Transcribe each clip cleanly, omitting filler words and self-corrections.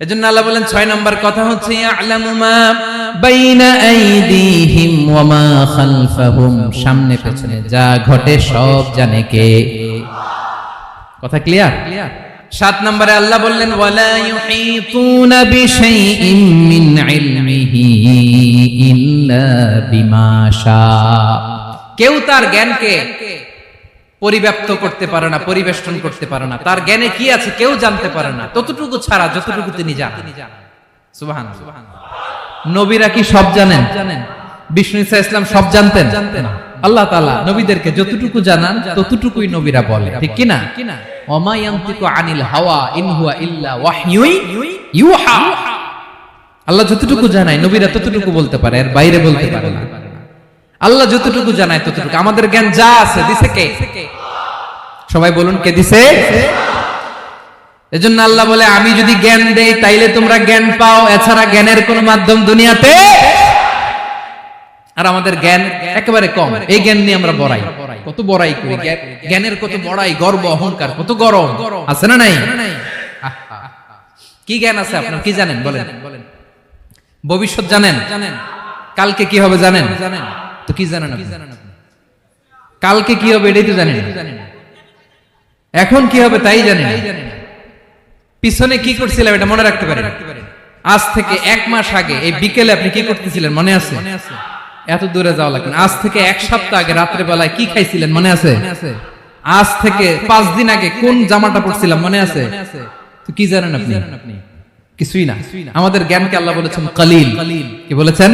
এজন্য আল্লাহ বলেন 6 নম্বর কথা হচ্ছে ইয়ালামু মা বাইনা আইদিহিম ওয়া মা খালফাহুম, সামনে পেছনে যা ঘটে সব জানে কে। কথা ক্লিয়ার? 7 নম্বরে আল্লাহ বললেন ওয়ালা ইউহিতুনা বিশাইইন মিন ইলমিহি ইল্লা বিমা শা, কেউ তার জ্ঞানকে পরিব্যাপ্ত করতে পারে না, পরিবেষ্টন করতে পারে না। তার জ্ঞানে কি আছে কেউ জানতে পারে না, ততটুকু ছাড়া যতটুকু তিনি জানেন। সুবহানাল্লাহ। নবীরা কি সব জানেন? বিষ্ণু ঈসা ইসলাম সব জানতেন? আল্লাহ তাআলা নবীদেরকে যতটুকু জানান ততটুকুই নবীরা বলে, ঠিক কি না? ওমা ইয়ানতিকু আনিল হাওয়া ইন হুয়া ইল্লা ওয়াহয়ুন ইউহা। আল্লাহ যতটুকু জানায় নবীরা ততটুকু বলতে পারে, এর বাইরে বলতে পারে না। আল্লাহ যতটুকু জানায় ততটুকু। আমাদের জ্ঞান যা আছে দিছে কে? সবাই বলুন কে দিছে? এজন্য আল্লাহ বলে আমি যদি জ্ঞান দেই তাইলে তোমরা জ্ঞান পাও, এছাড়া জ্ঞানের কোন মাধ্যম দুনিয়াতে। আর আমাদের জ্ঞান একেবারে কম, এই জ্ঞান নিয়ে আমরা বড়াই, কত বড়াই করি, জ্ঞানের কত বড়াই, গর্ব অহংকার, কত গরম আছে না নাই? কি জ্ঞান আছে আপনার? কি জানেন বলেন? ভবিষ্যৎ জানেন? কালকে কি হবে জানেন? তো কি জানেন আপনি? কালকে কি হবে এটাই তো জানেন। এখন কি হবে তাই জানেন। পিছনে কি করছিলাম এটা মনে রাখতে পারেন। আজ থেকে 1 মাস আগে এই বিকেলে আপনি কি করতেছিলেন মনে আছে? এত দূরে যাওয়া লাগবে না। আজ থেকে 1 সপ্তাহ আগে রাত্রে বেলায় কি খাইছিলেন মনে আছে? আজ থেকে 5 দিন আগে কোন জামাটা পরছিলাম মনে আছে? তো কি জানেন আপনি? কিছুই না। আমাদের জ্ঞানকে আল্লাহ বলেছেন কলিল। কি বলেছেন?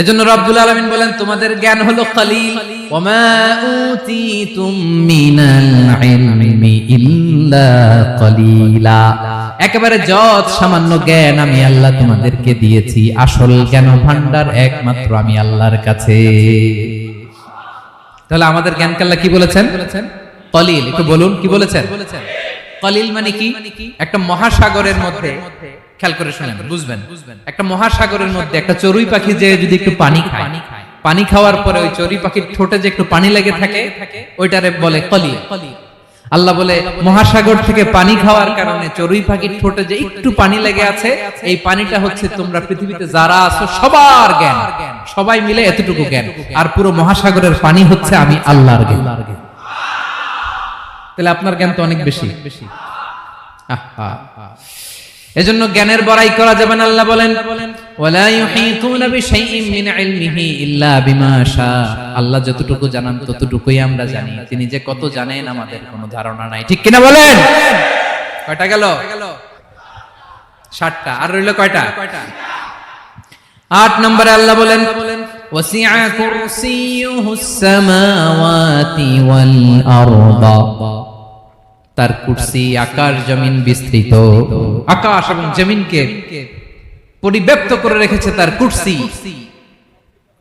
এজন্য রব্বুল আলামিন বলেন তোমাদের জ্ঞান হলো কলিল। ওমা উতিতুম মিনাল ইলমি ইল্লা কলিলা, একেবারে যত সামান্য জ্ঞান আমি আল্লাহ তোমাদেরকে দিয়েছি, আসল জ্ঞান ভান্ডার একমাত্র আমি আল্লাহর কাছে। তাহলে আমাদের জ্ঞানকে আল্লাহ কি বলেছেন? কলিল। একটু বলুন কি বলেছেন? কলিল মানে কি? একটা মহাসাগরের মধ্যে, খেয়াল করে শুনেন বুঝবেন, একটা মহাসাগরের মধ্যে একটা চড়ুই পাখি যে যদি একটু পানি খায়, পানি খাওয়ার পরে ওই চড়ুই পাখির ঠোঁটে যে একটু পানি লেগে থাকে ওইটারে বলে কলিল। আল্লাহ বলে মহাসাগর থেকে পানি খাওয়ার কারণে চড়ুই পাখির ঠোঁটে যে একটু পানি লেগে আছে, এই পানিটা হচ্ছে তোমরা পৃথিবীতে যারা আছো সবার জ্ঞান, সবাই মিলে এতটুকু জ্ঞান, আর পুরো মহাসাগরের পানি হচ্ছে আমি আল্লাহর জ্ঞান। তাহলে আপনার জ্ঞান তো অনেক বেশি। এজন্য জ্ঞানের বড়াই করা যাবে না। আল্লাহ বলেন ওয়ালা ইউহিতুনা বিশাইইন মিন ইলমিহি ইল্লা বিমা শা, আল্লাহ যতটুকু জানান ততটুকুই আমরা জানি, তিনি যে কত জানেন আমাদের কোনো ধারণা নাই, ঠিক কিনা বলেন? কয়টা গেল? 7টা। আর রইল কয়টা? 8 নম্বরে আল্লাহ বলেন ওয়াসিআ কুরসিয়ুহুস সামাওয়াতি ওয়াল আরদা, তার কুরসি আকাশ জমিন বিস্তৃত, আকাশ এবং জমিনকে পরিব্যাপ্ত করে রেখেছে তার কুরসি,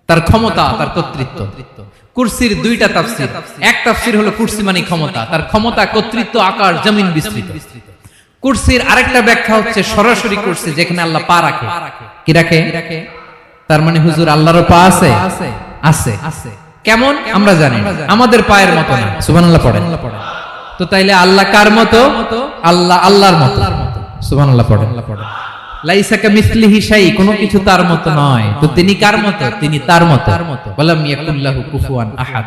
তার ক্ষমতা, তার কর্তৃত্ব। কুরসির 2টা তাফসীর। এক তাফসীর হলো কুরসি মানে ক্ষমতা, তার ক্ষমতা, কর্তৃত্ব, আকাশ জমিন বিস্তৃত। কুরসির আরেকটা ব্যাখ্যা হচ্ছে সরাসরি কুরসি, যেখানে আল্লাহ পা রাখে। কি রাখে? তার মানে হুজুর আল্লাহর পা আছে? আছে। কেমন আমরা জানি, আমাদের পায়ের মতো না। সুবহানাল্লাহ পড়েন। তো তাইলে আল্লাহ কার মতো? আল্লাহ আল্লাহর মতো। সুবহানাল্লাহ পড়েন। লাইসা কামিসলিহি শাই, কোনো কিছু তার মতো নয়। তো তিনি কার মতো? তিনি তার মতো। ওয়ালাম ইয়াকুল্লাহু কুফুয়ান আহাদ।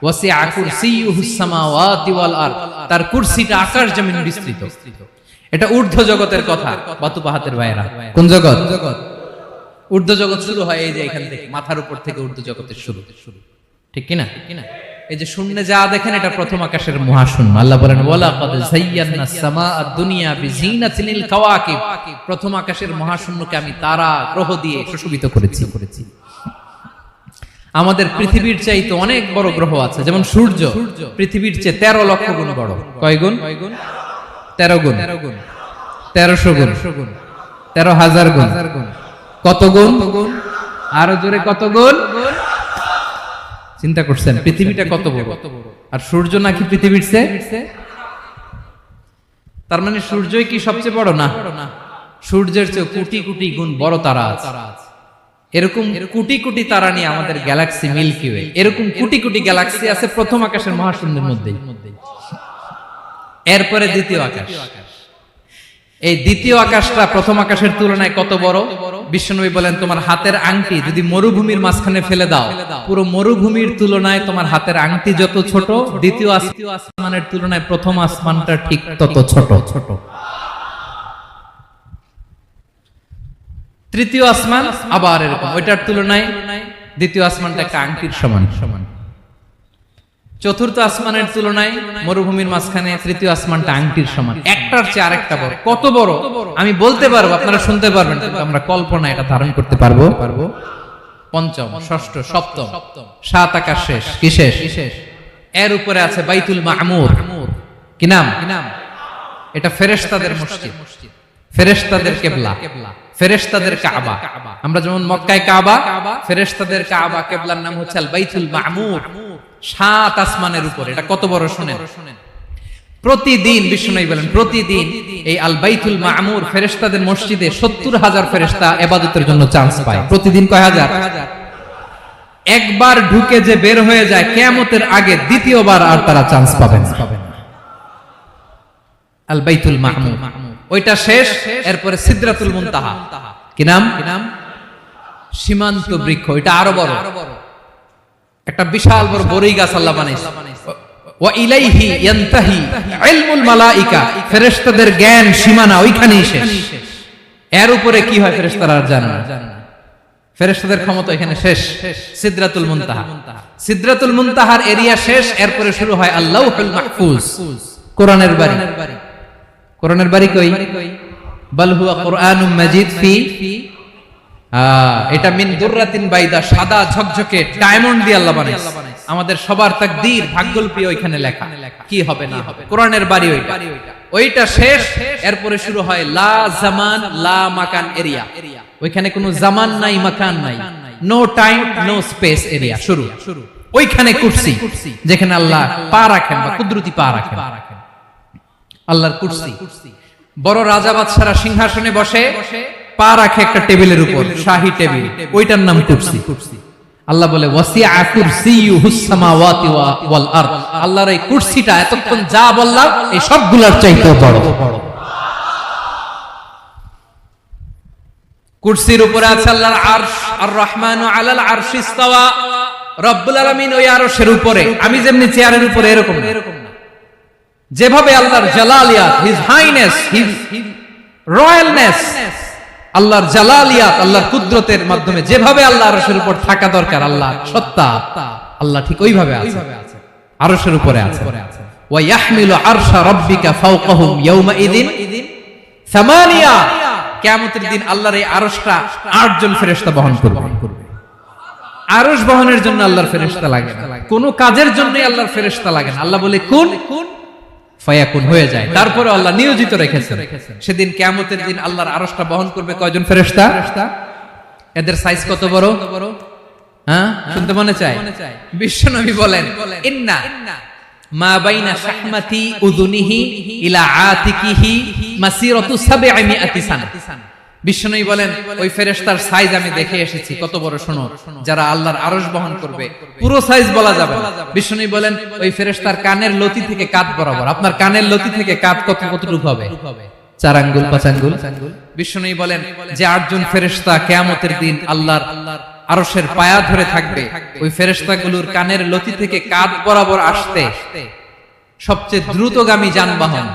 ওয়াসিআ কুরসিয়ুহুস সামাওয়াতি ওয়াল আরদ, তার কুরসিটা আকাশ জমিন বিস্তৃত। এটা ঊর্ধ্ব জগতের কথা বাতু পাহাতের ভাইরা। কোন জগৎ? ঊর্ধ্ব জগৎ শুরু হয় এই যে এখান থেকে, মাথার উপর থেকে ঊর্ধ্ব জগতের শুরু, ঠিক কি না? এই যে শূন্যে যা দেখেন এটা প্রথম আকাশের মহাশূন্য। আল্লাহ বলেন ওয়ালাকাদ যায়্যানাস সামাআদ দুনিয়া বিজিনাতিল কাওয়াকিব, প্রথম আকাশের মহাশূন্যকে আমি তারা গ্রহ দিয়ে সুশোভিত করেছি। আমাদের পৃথিবীর চাইতে অনেক বড় গ্রহ আছে, যেমন সূর্য পৃথিবীর চেয়ে 13 লক্ষ গুণ বড়। কয় গুণ? 13 গুণ, 1300 গুণ, 13,000 গুণ। কত গুণ? আরো জোরে কত গুণ? চিন্তা করছেন পৃথিবীটা কত বড়, আর সূর্য নাকি পৃথিবীর চেয়ে? তার মানে সূর্যই কি সবচেয়ে বড়? না, সূর্যের চেয়ে কোটি কোটি গুণ বড় তারা আছে। এরকম কোটি কোটি তারা নিয়ে আমাদের গ্যালাক্সি মিল্কি ওয়ে, এরকম কোটি কোটি গ্যালাক্সি আছে প্রথম আকাশের মহাশূন্যের মধ্যে। এরপরে দ্বিতীয় আকাশ, এই দ্বিতীয় আকাশটা প্রথম আকাশের তুলনায় কত বড়? বিশ্বনবী বলেন তোমার হাতের আংটি যদি মরুভূমির মাঝখানে ফেলে দাও, পুরো মরুভূমির তুলনায় তোমার হাতের আংটি যত ছোট, দ্বিতীয় আসমানের তুলনায় প্রথম আসমানটা ঠিক তত ছোট। তৃতীয় আসমান আবার এরকম, ওইটার তুলনায় দ্বিতীয় আসমানটা একটা আংটির সমান। চতুর্থ আসমানের তুলনায় মরুভূমির মাঝখানে তৃতীয় আসমানটা আংটির সমান। একটার চেয়ে আরেকটা বড়। কত বড় আমি বলতে পারবো, আপনারা শুনতে পারবেন, কিন্তু আমরা কল্পনা এটা ধারণ করতে পারবো? পঞ্চম, ষষ্ঠ, সপ্তম, সাত আকাশ শেষ। কি শেষ? এর উপরে আছে বাইতুল মামুর। কি নাম? এটা ফেরেশতাদের মসজিদ, ফেরেশতাদের কিবলা, ফেরেশতাদের কাবা। আমরা যেমন মক্কায় কাবা, ফেরেশতাদের কাবা কিবলার নাম হচ্ছে আল বাইতুল মামুর। সাত আসমানের উপরে। এটা কত বড় শুনেন। প্রতিদিন বিশ্বনবী বলেন প্রতিদিন এই আল বাইতুল মামুর ফেরেশতাদের মসজিদে 70,000 ফেরেশতা ইবাদতের জন্য চান্স পায়। প্রতিদিন কয় হাজার? একবার ঢুকে যে বের হয়ে যায় কিয়ামতের আগে দ্বিতীয়বার আর তারা চান্স পাবেন না। আল বাইতুল মামুর ওইটা শেষ। এরপরে সিদরাতুল মুনতাহা। কি নাম? সীমান্ত বৃক্ষ। এটা আরো বড়, একটা বিশাল বড় বড়ই গাছ আল্লাহ বানাইছে। ওয়া ইলাইহি ইয়ানতাহি ইলমুল মালাইকা, ফেরেশতাদের জ্ঞান সীমানা ওইখানেই শেষ। এর উপরে কি হয় ফেরেশতারা আর জানে না। ফেরেশতাদের ক্ষমতা এখানে শেষ। সিদরাতুল মুনতাহা, সিদরাতুল মুনতাহার এরিয়া শেষ। এরপরে শুরু হয় আল্লাহুল মাহফুজ, কোরআনের বাড়ি। কোরআনের বাড়ি কই? বাল হুয়া কুরআনুম মাজিদ ফি, এটা মিন দুররাতিন বাইদা, সাদা ঝকঝকে ডায়মন্ড দিয়ে আল্লাহ বানাইছে। আমাদের সবার তাকদীর ভাগ্যলিপি ওইখানে লেখা, কি হবে না হবে। কোরআনের বাড়ি ওইটা, ওইটা শেষ। এরপরে শুরু হয় লা জামান লা মাকান এরিয়া। ওইখানে কোনো জামান নাই, মাকান নাই, no time no space area শুরু। ওইখানে কুরসি, যেখানে আল্লাহ পা রাখেন বা কুদরতি পা রাখেন, আল্লাহর কুরসি। বড় রাজা বাদশারা সিংহাসনে বসে পা রাখে একটা টেবিলের উপর, শাহী টেবিল, ওইটার নাম কুরসি। আল্লাহ বলে ওয়াসিআ কুরসিয়ুহুস সামাওয়াতি ওয়াল আরদ। আল্লাহর এই কুরসিটা এতক্ষণ যা বললাম এই সবগুলোর চাইতে বড়। কুরসির উপরে আছে আল্লাহর আরশ। আর রহমানু আলাল আরশি ইস্তাওয়া। রব্বুল আলামিন ওই আরশের উপরে। আমি যেমনি চেয়ারের উপরে এরকম না। যেভাবে আল্লাহর জালালিয়াত, হিজ হাইনেস, হিজ রয়্যালনেস, আল্লাহর জালালিয়াত, আল্লাহর কুদরতের মাধ্যমে যেভাবে আল্লাহ আরশের উপর থাকা দরকার, আল্লাহ সত্তা, আল্লাহ ঠিক ওইভাবে আছে, আরশের উপরে আছে। ওয়া ইয়াহমিলু আরশা রাব্বিকা ফাওকাহুম ইয়াওমা ইযিন সামানিয়া। কিয়ামতের দিন আল্লাহর এই আরশটা 8 জন ফেরেশতা বহন করবে। আরশ বহনের জন্য আল্লাহর ফেরেশতা লাগে না, কোন কাজের জন্যই আল্লাহর ফেরেশতা লাগে না। আল্লাহ বলে কুন ফায়াকুন হয়ে যায়। তারপরে আল্লাহ নিয়োজিত রেখেছেন। সেদিন কিয়ামতের দিন আল্লাহর আরশটা বহন করবে কয়জন ফেরেশতা? এদের সাইজ কত বড়? হ্যাঁ, শুনতে মনে চায়? বিশ্বনবী বলেন ইন্না মা বাইনা শাহমাতি উযুনিহি ইলা আতিকিহি মাসিরাতু 700 সানা। বিশ্বনবী বলেন ওই ফেরেশতার সাইজ আমি দেখে এসেছি। কত বড় শোনো, যারা আল্লাহর আরশ বহন করবে পুরো সাইজ বলা যাবে না। বিশ্বনবী বলেন ওই ফেরেশতার কানের লতি থেকে কাঁধ বরাবর। আপনার কানের লতি থেকে কাঁধ কতটুকু হবে? 4 আঙ্গুল 5 আঙ্গুল। বিশ্বনবী বলেন যে 8 জন ফেরেশতা কিয়ামতের দিন আল্লাহর আরশের পায়া ধরে থাকবে, ওই ফেরেশতাগুলোর কানের লতি থেকে কাঁধ বরাবর আসতে সবচেয়ে দ্রুতগামী যানবাহন,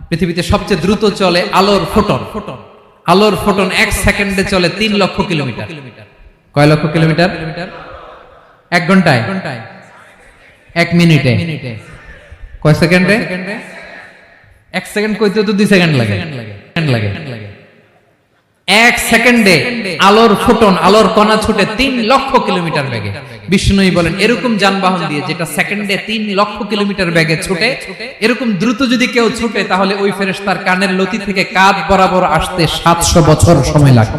পৃথিবীতে সবচেয়ে দ্রুত চলে আলোর ফোটন। আলোর ফোটন 1 সেকেন্ডে চলে 3 লক্ষ কিলোমিটার। কয় লক্ষ কিলোমিটার? 1 ঘন্টায়? 1 মিনিটে? কয় সেকেন্ডে? 1 সেকেন্ড কইতে তো 2 সেকেন্ড লাগে। 1 সেকেন্ডে আলোর ফোটন, আলোর কণা ছুটে 3 লক্ষ কিলোমিটার বেগে। বিষ্ণুই বলেন এরকম যানবাহন দিয়ে যেটা সেকেন্ডে 3 লক্ষ কিলোমিটার বেগে ছুটে, এরকম দ্রুত যদি কেউ ছুটে তাহলে ওই ফেরেশতার কানের লতি থেকে কাঁধ বরাবর আসতে 700 বছর সময় লাগে।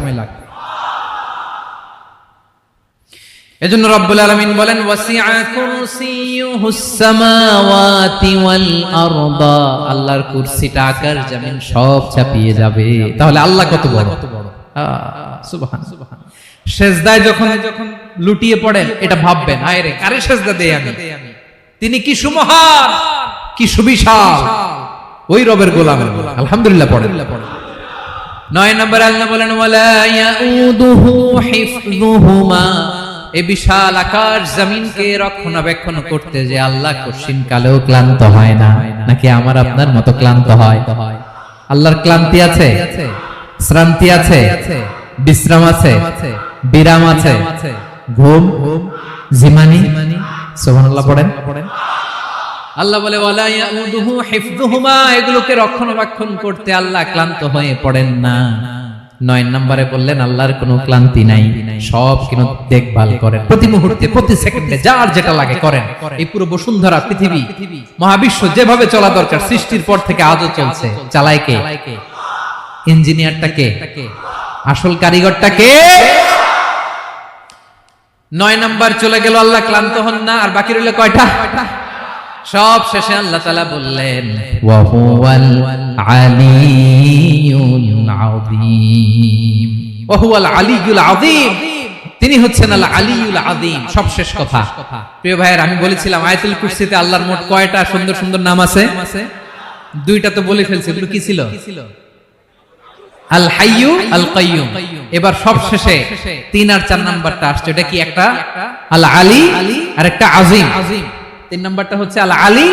এজন্য রব্বুল আলামিন বলেন ওয়াসিআ কুরসিয়ুহুস সামাওয়াতি ওয়াল আরদা। আল্লাহর কুরসিটা আকাশ জমিন সব চাপিয়ে যাবে। তাহলে আল্লাহ কত বড়! সুবহানাল্লাহ। সেজদায় যখন লুটিয়ে পড়েন এটা ভাববেন, আয় রে কারে সেজদা দেই আমি, তিনি কি সুমহান, কি সুবিশাল। ওই রবের গোলাম। আলহামদুলিল্লাহ পড়েন। 9 নম্বর আল্লাহ বলেন ওয়ালা ইয়াউদুহু হিফযুহুমা, এই বিশাল আকাশ জমিনকে রক্ষণাবেক্ষণ করতে যে আল্লাহ কঠিন কালেও ক্লান্ত হয় না। নাকি আমার আপনার মতো ক্লান্ত হয়? আল্লাহর ক্লান্তি আছে, শ্রান্তি আছে, বিশ্রাম আছে, বিরাম আছে, ঘুম, জিমানি। সুবহানাল্লাহ পড়েন। আল্লাহ বলে ওয়ালা ইয়াউদুহু হিফযুহুমা, এগুলোকে রক্ষণাবেক্ষণ করতে আল্লাহ ক্লান্ত হয়ে পড়েন না। 9 নম্বরে বললেন আল্লাহর কোনো ক্লান্তি নাই, সব কিন্তু দেখভাল করেন, প্রতি মুহূর্তে প্রতি সেকেন্ডে যার যেটা লাগে করেন। এই পুরো বসুন্ধরা পৃথিবী মহাবিশ্ব যেভাবে চলা দরকার সৃষ্টির পর থেকে আজও চলছে। চালায় কে? ইঞ্জিনিয়ারটা কে? আসল কারিগরটা কে? 9 নাম্বার চলে গেল, আল্লাহ ক্লান্ত হন না। আর বাকি রইল কয়টা? সব শেষে আল্লাহ তাআলা বললেন ওয়া হুয়াল আলিয়ুল আযীম, ওয়া হুয়াল আলিয়ুল আযীম, তিনি হচ্ছেন আল আলিয়ুল আযীম। সব শেষ কথা। প্রিয় ভাইয়ের, আমি বলেছিলাম আয়াতুল কুরসিতে আল্লাহর মোট কয়টা সুন্দর সুন্দর নাম আছে? 2টা তো বলে ফেলছি। এগুলো কি ছিল? আল হাইয়ু, আল কাইয়ুম। এবার সব শেষে 3 আর 4 নাম্বারটা আসছে। এটা কি? একটা আল আলী আর একটা আযীম। 3 নাম্বারটা হচ্ছে আল আলী,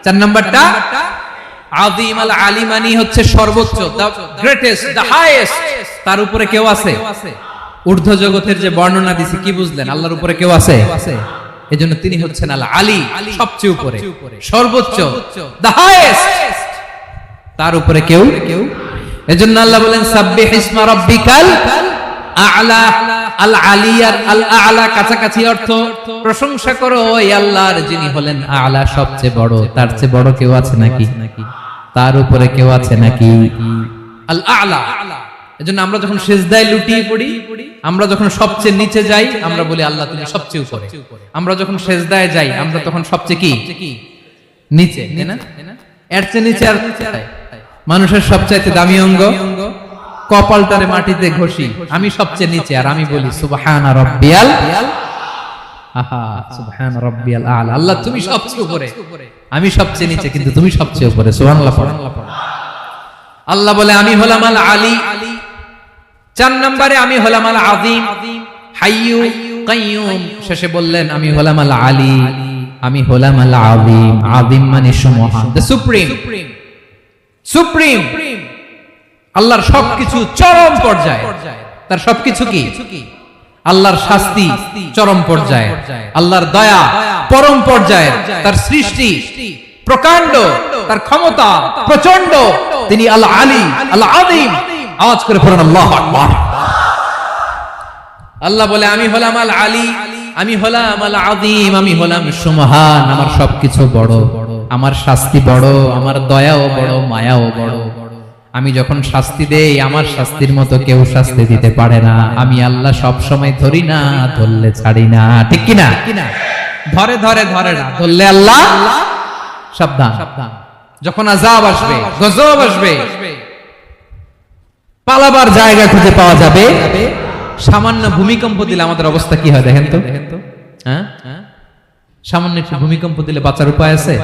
4 নাম্বারটা আযীম। আল আলী মানে হচ্ছে সর্বোচ্চ, দ্য গ্রেটেস্ট, দ্য হাইয়েস্ট। তার উপরে কেউ আছে? ঊর্ধ্ব জগতের যে বর্ণনা দিছি, কি বুঝলেন? আল্লাহর উপরে কেউ আছে? এজন্য তিনি হচ্ছেন আল আলী, সবচেয়ে উপরে, সর্বোচ্চ, দ্য হাইয়েস্ট। তার উপরে কেউ? এজন্য আল্লাহ বলেন সাব্বিহ ইসমা রাব্বিকাল আ'লা। আল আলিয়ার আল আ'লা কাছাকাছি অর্থ প্রশংসা করো ওই আল্লাহর যিনি হলেন আ'লা, সবচেয়ে বড়। তার চেয়ে বড় কেউ আছে নাকি? তার উপরে কেউ আছে নাকি? আল আ'লা। এজন্য আমরা যখন সিজদায় লুটিয়ে পড়ি, আমরা যখন সবচেয়ে নিচে যাই, আমরা বলি আল্লাহ তুমি সবচেয়ে উপরে। আমরা যখন সিজদায় যাই, আমরা তখন সবচেয়ে কি? নিচে, তাই না? এর চেয়ে নিচে আর মানুষের সবচাইতে দামি অঙ্গ কপালটারে মাটিতে ঘষি, আমি সবচেয়ে নিচে, আর আমি বলি সুবহান রাব্বিয়াল আহা, সুবহান রাব্বিয়াল আ'লা। আল্লাহ তুমি সবচেয়ে উপরে, আমি সবচেয়ে নিচে, কিন্তু তুমি সবচেয়ে উপরে। সুবহানাল্লাহ পড়েন। আল্লাহ বলে আমি হলাম আল আলী। 4 নম্বরে আমি হলাম আল আযীম, হাইয়ু কাইয়ুম। শেষে বললেন আমি হলাম আল আলী, আমি হলাম আল আযীম। আযীম মানে সুমহান, দ্য সুপ্রিম, সুপ্রিম। আল্লাহর সবকিছু চরম পর্যায়ে। তার সবকিছু কি? আল্লাহর শাস্তি চরম পর্যায়ে, আল্লাহর দয়া পরম পর্যায়ে, তার সৃষ্টি প্রকাণ্ড, তার ক্ষমতা প্রচন্ড। তিনি আল আলী, আল আযীম। আওয়াজ করে পড়ুন আল্লাহু আকবার। আল্লাহ বলে আমি হলাম আল আলী, আমি হলাম আল আযীম, আমি হলাম সুমহান। আমার সবকিছু বড়, আমার শাস্তি বড়, আমার দয়াও বড়, মায়াও বড়। আমি যখন শাস্তি দেই, আমার শাস্তির মতো কেউ শাস্তি দিতে পারে না। আমি আল্লাহ সব সময় ধরি না, ধরলে ছাড়ি না। ঠিক কি না? ধরে ধরে ধরে না, ধরলে আল্লাহ সাবধান। যখন আযাব আসবে, গজব আসবে, পালাবার জায়গা খুঁজে পাওয়া যাবে। সামান্য ভূমিকম্প দিলে আমাদের অবস্থা কি হয় দেখেন তো? হ্যাঁ, সামান্য একটু ভূমিকম্প দিলে বাঁচার উপায় আছে?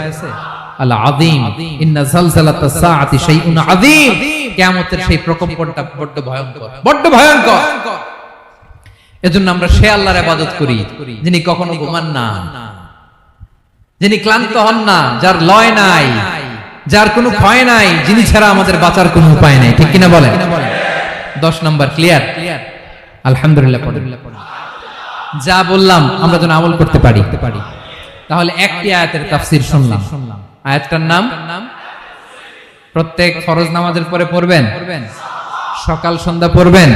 আল আযীম, ইন্না যালজালাতাস সাআতি শাইউন আযীম। কিয়ামতের সেই প্রকম্পনটা বড্ড ভয়ঙ্কর, বড্ড ভয়ঙ্কর। এজন্য আমরা সে আল্লাহর ইবাদত করি যিনি কখনো ঘুমান না, যিনি ক্লান্ত হন না, যার লয় নাই, যার কোনো ক্ষয় নাই, যিনি ছাড়া আমাদের বাঁচার কোনো উপায় নাই। ঠিক কিনা বলেন? 10 নাম্বার ক্লিয়ার? আলহামদুলিল্লাহ পড়েন। যা বললাম আমরা যেন আমল করতে পারি। তাহলে একটি আয়াতের তাফসীর শুনলাম। আয়াতটার নাম প্রত্যেক ফরজ নামাজের পরে পড়বেন, সকাল সন্ধ্যা পড়বেন,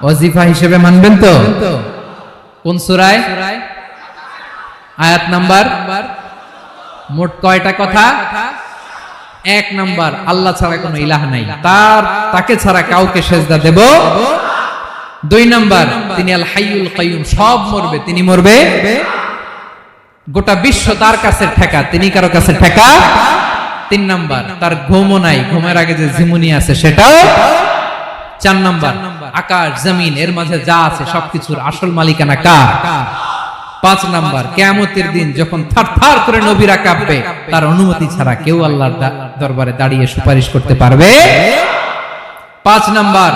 ওয়াজিফা হিসেবে মানবেন তো? কোন সূরায়? আয়াত নাম্বার। মোট কয়টা কথা? 1 নাম্বার, আল্লাহ ছাড়া কোনো ইলাহ নাই, তাকে ছাড়া কাউকে সেজদা দেব। 2 নাম্বার, তিনি আল হাইয়ুল কাইয়ুম, সব মরবে, তিনি মরবে। গোটা বিশ্ব তার কাছে ঠেকা, তিনি কারো কাছে ঠেকা। 3 নাম্বার, তার ঘুমও নাই, ঘুমের আগে যে ঝিমুনি আছে সেটাও। 4 নাম্বার, আকাশ জমিন এর মাঝে যা আছে সবকিছুর আসল মালিকানা কার? 5 নাম্বার, কিয়ামতের দিন যখন থারথার করে নবীরা কাঁপবে, তার অনুমতি ছাড়া কেউ আল্লাহর দরবারে দাঁড়িয়ে সুপারিশ করতে পারবে। 5 নাম্বার,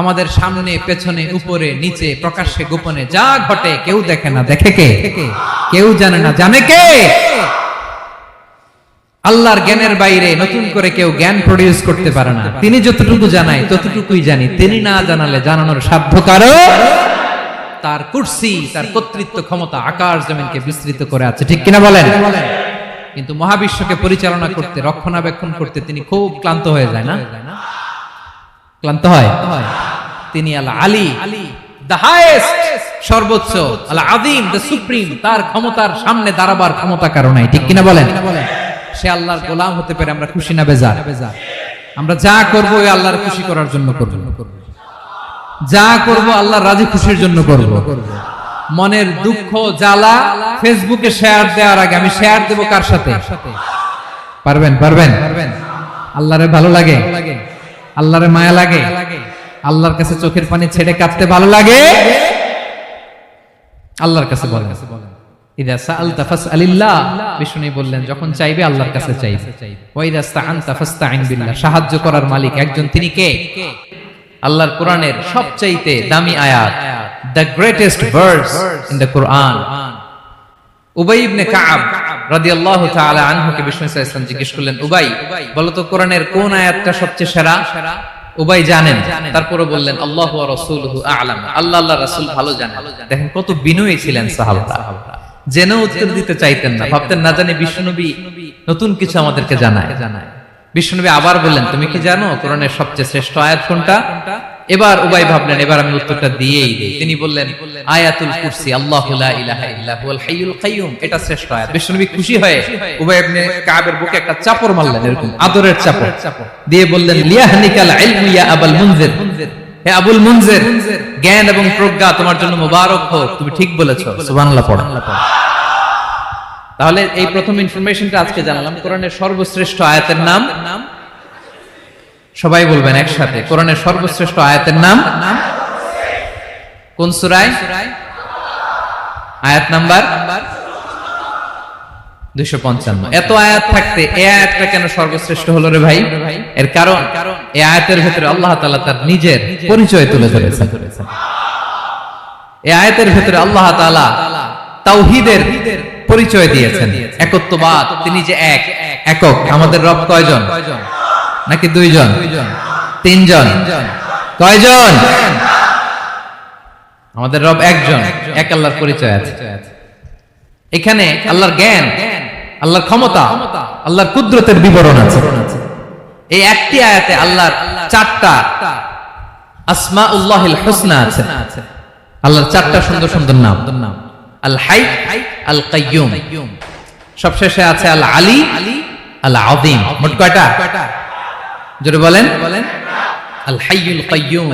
আমাদের সামনে পেছনে উপরে নিচে প্রকাশ্যে গোপনে যা ঘটে কেউ দেখে না, দেখে কে? কেউ জানে না, জানে কে? আল্লাহর জ্ঞানের বাইরে নতুন করে কেউ জ্ঞান প্রডিউস করতে পারে না। তিনি যতটুকু জানায় ততটুকুই জানি, তিনি না জানালে জানানোর সাধ্য কারো। তার কুরসি, তার কর্তৃত্ব ক্ষমতা আকাশ জমিনকে বিস্তৃত করে আছে, ঠিক কিনা বলেন? কিন্তু মহাবিশ্বকে পরিচালনা করতে, রক্ষণাবেক্ষণ করতে তিনি খুব ক্লান্ত হয়ে যায় না? ক্লান্ত হয়। তিনি আল আলী, দ্য হাইয়েস্ট, সর্বোচ্চ, আল আযীম, দ্য সুপ্রিম, তার ক্ষমতার সামনে দাঁড়াবার ক্ষমতা কারো নাই, ঠিক কিনা বলেন? সে আল্লাহর গোলাম হতে পারে, আমরা খুশি না বেজার? আমরা যা করব ওই আল্লাহর খুশি করার জন্য করব, যা করব আল্লাহর রাজি খুশির জন্য করব। মনের দুঃখ জ্বালা ফেসবুকে শেয়ার দেওয়ার আগে আমি শেয়ার দেব কার সাথে? পারবেন? আল্লাহরে ভালো লাগে, আল্লাহরে মায়া লাগে, আল্লাহর কাছে চোখের পানি ছেড়ে কাঁদতে ভালো লাগে, আল্লাহর কাছে বলেন। ইদা সাআলতা ফাসআলিল্লাহ, বিষ্ণু বললেন যখন চাইবে আল্লাহর কাছে চাইবে। ওয়া ইদা ইসতাআনতা ফাসতাইন বিল্লাহ, সাহায্য করার মালিক একজন, তিনি কে? আল্লাহর কোরআনের সবচাইতে দামি আয়াত, the greatest verse in the Quran. উবাই ইবনে কাব রাদিয়াল্লাহু তাআলা আনহুকে বিষ্ণু সাল্লাল্লাহু আলাইহি ওয়াসাল্লাম জিজ্ঞেস করলেন, উবাই বলো তো কোরআনের কোন আয়াতটা সবচেয়ে সেরা? উবাই জানেন, তারপরে বললেন আল্লাহু ওয়া রাসূলুহু আ'লাম, আল্লাহ আল্লাহর রাসূল ভালো জানেন। দেখেন কত বিনয়ী ছিলেন সাহাবারা, জেনেও উত্তর দিতে চাইতেন না, ভাবতেন না জানি বিষ্ণুনবী নতুন কিছু আমাদেরকে জানায়। বিষ্ণুনবী আবার বললেন, তুমি কি জানো কোরআনের সবচেয়ে শ্রেষ্ঠ আয়াত কোনটা? এবার উবাই ভাবলেন এবার আমি উত্তরটা দিয়েই দেই। তিনি বললেন আয়াতুল কুরসি, আল্লাহু লা ইলাহা ইল্লা হুয়াল হাইয়ুল কাইয়ুম, এটা শ্রেষ্ঠ আয়াত। বিষ্ণুনবী খুশি হয়ে উবাই ইবনে কাবের বুকে একটা চাপড় মারলেন, এরকম আদরের চাপড় দিয়ে বললেন, লিয়াহনিকাল ইলমু ইয়া আবুল মুনজির, হে আবুল মুনজির, জ্ঞান এবং প্রজ্ঞা তোমার জন্য মোবারক হোক, তুমি ঠিক বলেছো। সুবহানাল্লাহ পড়ো। তাহলে এই প্রথম ইনফরমেশনটা আজকে জানলাম, কোরআনের সর্বশ্রেষ্ঠ আয়াতের নাম, সবাই বলবেন একসাথে, কোরআনের সর্বশ্রেষ্ঠ আয়াতের নাম কোন সূরায়? আয়াত নাম্বার 255। এত আয়াত থাকতে এই আয়াতটা কেন সর্বশ্রেষ্ঠ হলো রে ভাই? এর কারণ এই আয়াতের ভিতরে আল্লাহ তাআলা তার নিজের পরিচয় তুলে ধরেছেন। এই আয়াতের ভিতরে আল্লাহ তাআলা তাওহীদের পরিচয় দিয়েছেন, একত্ববাদ, তিনি যে এক, একক। আমাদের রব কয়জন? নাকি 2 জন, 3 জন? কয়জন? আমাদের রব একজন, এক আল্লাহর পরিচয় আছে। এখানে আল্লাহর জ্ঞান, আল্লাহর ক্ষমতা, আল্লাহর কুদরতের বিবরণ আছে। এই একটি আয়াতে আল্লাহর 4টা আসমাউল্লাহিল হুসনা আছে, আল্লাহর 4টা সুন্দর সুন্দর নাম। আল হাই, আল কাইয়ুম, সবশেষে আছে আল আলী, আল আযীম। মোট কয়টা? জোরে বলেন। আল হাইয়ুল কাইয়ুম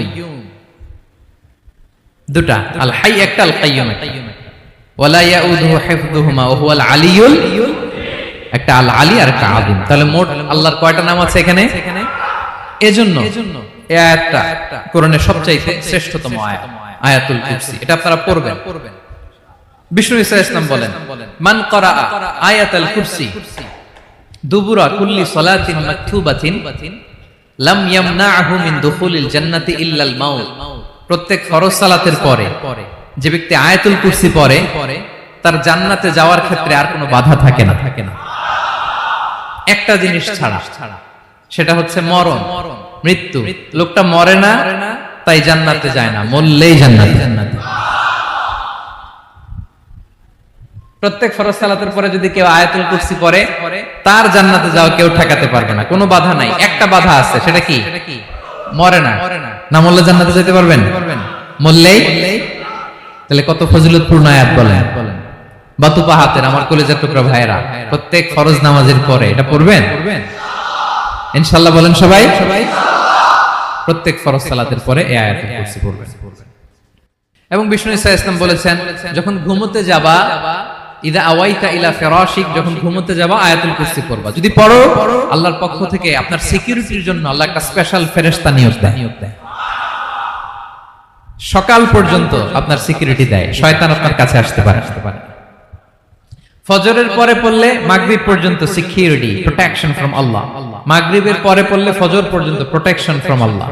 2টা, আল হাই একটা, আল কাইয়ুম একটা। ওয়ালা ইয়াউদুহু হিফযুহুমা ওয়া হুয়াল আলিয়ুল, একটা আল আলী আর একটা আযীম। তাহলে মোট আল্লাহর কয়টা নাম আছে এখানে? এজন্য এই আয়াতটা কোরআনের সবচাইতে শ্রেষ্ঠতম আয়াত, আয়াতুল কুরসি। এটা আপনারা পড়বেন। বিষ্ণু সাল্লাল্লাহু আলাইহি ওয়াসাল্লাম বলেন, মান ক্বারাআ আয়াতুল কুরসি দুবুরা কুল্লি সালাতিন মাকতুবাতিন লাম ইয়ামনাহু মিন দুখুলিল জান্নাতি ইল্লাল মাউত। প্রত্যেক ফরজ সালাতের পরে যে ব্যক্তি আয়াতুল কুরসি পড়ে তার জান্নাতে যাওয়ার ক্ষেত্রে আর কোনো বাধা থাকে না, একটা জিনিস ছাড়া, সেটা হচ্ছে মরণ, মৃত্যু। লোকটা মরে না তাই জান্নাতে যায় না, মরলেই জান্নাতে। প্রত্যেক ফরজ সালাতের পরে যদি কেউ আয়াতুল কুরসি পড়ে তার জান্নাতে যাওয়া কেউ ঠেকাতে পারবে না, কোনো বাধা নাই। একটা বাধা আছে, সেটা কি? মরে না, না মরলে জান্নাতে যেতে পারবেন? মরলেই। তাহলে কত ফজিলতপূর্ণ আয়াত বলেন। বাতুপা হাতের আমার কলেজের টুকরা ভাইরা, প্রত্যেক ফরজ নামাজের পরে এটা পড়বেন ইনশাআল্লাহ। বলেন সবাই, প্রত্যেক ফরজ সালাতের পরে এই আয়াতুল কুরসি পড়বেন। এবং বিষ্ণু সাল্লাল্লাহু আলাইহি ওয়াসাল্লাম বলেছেন, যখন ঘুমোতে যাবা, ইদা আওয়াইতা ইলা ফিরাশিক, যখন ঘুমোতে যাবা আয়াতুল কুরসি পড়বা। যদি পড়ো, আল্লাহর পক্ষ থেকে আপনার সিকিউরিটির জন্য আল্লাহ একটা স্পেশাল ফেরেশতা নিয়োগ দেয়। সকাল পর্যন্ত আপনার সিকিউরিটি দেয়, শয়তান আপনার কাছে আসতে পারে। ফজরের পরে পড়লে মাগরিব পর্যন্ত সিকিউরিটি, প্রোটেকশন ফ্রম আল্লাহ। মাগরিবের পরে পড়লে ফজর পর্যন্ত প্রোটেকশন ফ্রম আল্লাহ।